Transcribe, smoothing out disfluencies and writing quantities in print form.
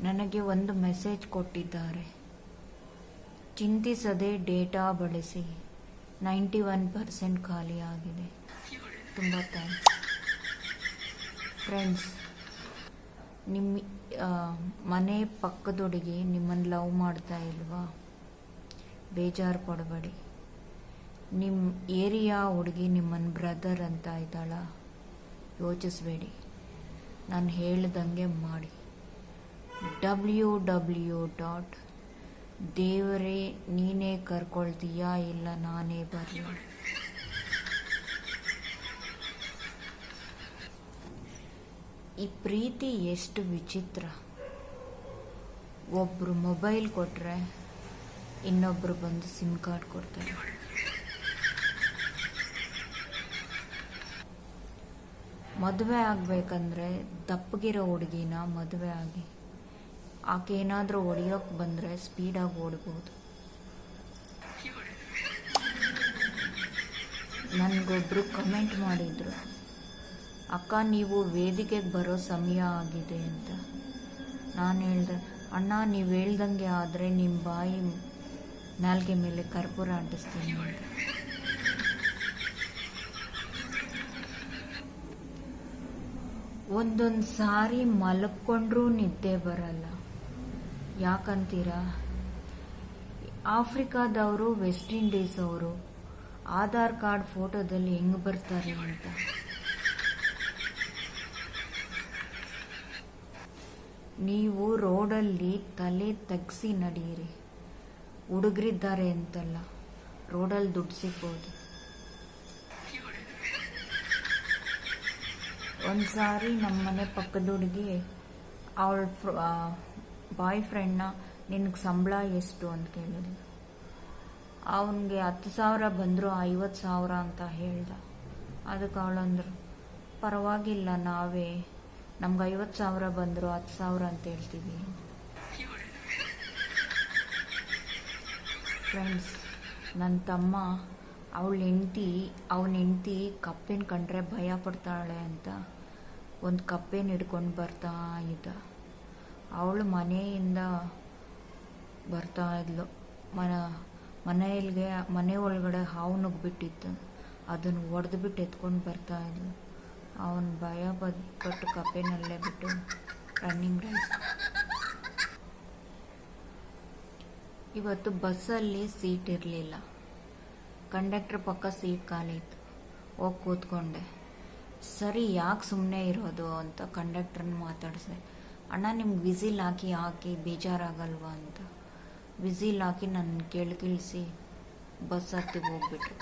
ನನಗೆ ಒಂದು ಮೆಸೇಜ್ ಕೊಟ್ಟಿದ್ದಾರೆ. ಚಿಂತಿಸದೆ ಡೇಟಾ ಬಳಸಿ, 91% ಖಾಲಿಯಾಗಿದೆ. ತುಂಬ ಥ್ಯಾಂಕ್ಸ್ ಫ್ರೆಂಡ್ಸ್. ನಿಮ್ಮ ಮನೆ ಪಕ್ಕದೊಡಿಗೆ ನಿಮ್ಮನ್ನು ಲವ್ ಮಾಡ್ತಾ ಇಲ್ವಾ? ಬೇಜಾರು ಪಡಬೇಡಿ. ನಿಮ್ಮ ಏರಿಯಾ ಹುಡುಗಿ ನಿಮ್ಮನ್ನು ಬ್ರದರ್ ಅಂತ ಇದ್ದಾಳ? ಯೋಚಿಸಬೇಡಿ, ನಾನು ಹೇಳ್ದಂಗೆ ಮಾಡಿ. www. ದೇವರೇ ನೀನೇ ಕರ್ಕೊಳ್ತೀಯಾ ಇಲ್ಲ ನಾನೇ ಬರಲಿ? ಈ ಪ್ರೀತಿ ಎಷ್ಟು ವಿಚಿತ್ರ. ಒಬ್ಬರು ಮೊಬೈಲ್ ಕೊಟ್ಟರೆ ಇನ್ನೊಬ್ಬರು ಬಂದು ಸಿಮ್ ಕಾರ್ಡ್ ಕೊಡ್ತಾರೆ. ಮದುವೆ ಆಗಬೇಕಂದ್ರೆ ದಪ್ಪಗಿರೋ ಹುಡುಗಿನ ಮದುವೆ ಆಗಿ, ಆಕೆ ಏನಾದರೂ ಹೊಡೆಯೋಕೆ ಬಂದರೆ ಸ್ಪೀಡಾಗಿ ಓಡ್ಬೋದು. ನನಗೊಬ್ಬರು ಕಮೆಂಟ್ ಮಾಡಿದರು, ಅಕ್ಕ ನೀವು ವೇದಿಕೆಗೆ ಬರೋ ಸಮಯ ಆಗಿದೆ ಅಂತ. ನಾನು ಹೇಳಿದೆ, ಅಣ್ಣ ನೀವು ಹೇಳ್ದಂಗೆ ಆದರೆ ನಿಮ್ಮ ಬಾಯಿ ನಾಲ್ಗೆ ಮೇಲೆ ಕರ್ಪೂರ ಅಂಟಿಸ್ತೀನಿ ಅಂತ. ಒಂದೊಂದು ಸಾರಿ ಮಲ್ಕೊಂಡ್ರೂ ನಿದ್ದೆ ಬರಲ್ಲ. ಯಾಕಂತೀರಾ? ಆಫ್ರಿಕಾದವರು, ವೆಸ್ಟ್ ಇಂಡೀಸ್ ಅವರು ಆಧಾರ್ ಕಾರ್ಡ್ ಫೋಟೋದಲ್ಲಿ ಹೆಂಗೆ ಬರ್ತಾರೆ ಅಂತ. ನೀವು ರೋಡಲ್ಲಿ ತಲೆ ತಗ್ಸಿ ನಡೀರಿ. ಹುಡುಗರಿದ್ದಾರೆ ಅಂತಲ್ಲ, ರೋಡಲ್ಲಿ ದುಡ್ಡು ಸಿಗ್ಬೋದು. ಒಂದು ಸಾರಿ ನಮ್ಮ ಮನೆ ಪಕ್ಕದ ಹುಡುಗಿ ಅವಳ ಬಾಯ್ ಫ್ರೆಂಡ್ನ ನಿನಗೆ ಸಂಬಳ ಎಷ್ಟು ಅಂತ ಕೇಳಿದ್ಲು. ಅವನಿಗೆ 10,000 ಬಂದರು 50,000 ಅಂತ ಹೇಳ್ದ. ಅದಕ್ಕೆ ಅವಳಂದ್ರು, ಪರವಾಗಿಲ್ಲ, ನಮ್ಗೆ 50,000 ಬಂದರು 10,000 ಅಂತ ಹೇಳ್ತೀವಿ. ಫ್ರೆಂಡ್ಸ್, ನನ್ನ ತಮ್ಮ ಅವನ ಹೆಂಡತಿ ಕಪ್ಪೆನ ಕಂಡ್ರೆ ಭಯ ಪಡ್ತಾಳೆ ಅಂತ ಒಂದು ಕಪ್ಪೆನ ಹಿಡ್ಕೊಂಡು ಬರ್ತಾ ಇದ್ದ. ಅವಳು ಮನೆಯಿಂದ ಬರ್ತಾ ಇದ್ಲು. ಮನೆ ಒಳಗಡೆ ಹಾವು ನುಗ್ಗಿಬಿಟ್ಟಿತ್ತು. ಅದನ್ನು ಒಡೆದ್ಬಿಟ್ಟು ಎತ್ಕೊಂಡು ಬರ್ತಾ ಇದ್ಲು. ಅವನು ಭಯ ಪಟ್ಟು ಕಪ್ಪೆನಲ್ಲೇ ಬಿಟ್ಟು ರನ್ನಿಂಗ್ ರೇಸ್. ಇವತ್ತು ಬಸ್ಸಲ್ಲಿ ಸೀಟ್ ಇರಲಿಲ್ಲ. ಕಂಡಕ್ಟರ್ ಪಕ್ಕ ಸೀಟ್ ಖಾಲಿ ಇತ್ತು. ಹೋಗಿ ಕೂತ್ಕೊಂಡೆ. ಸರಿ, ಯಾಕೆ ಸುಮ್ಮನೆ ಇರೋದು ಅಂತ ಕಂಡಕ್ಟ್ರನ್ನ ಮಾತಾಡಿದೆ. ಅಣ್ಣ ನಿಮ್ಗೆ ವಿಸಿಲ್ ಹಾಕಿ ಬೇಜಾರಾಗಲ್ವಾ ಅಂತ. ವಿಸಿಲ್ ಹಾಕಿ ನನ್ನ ಕೆಳಗಿಳಿಸಿ ಬಸ್ ಹತ್ತಿ ಹೋಗ್ಬಿಟ್ರು.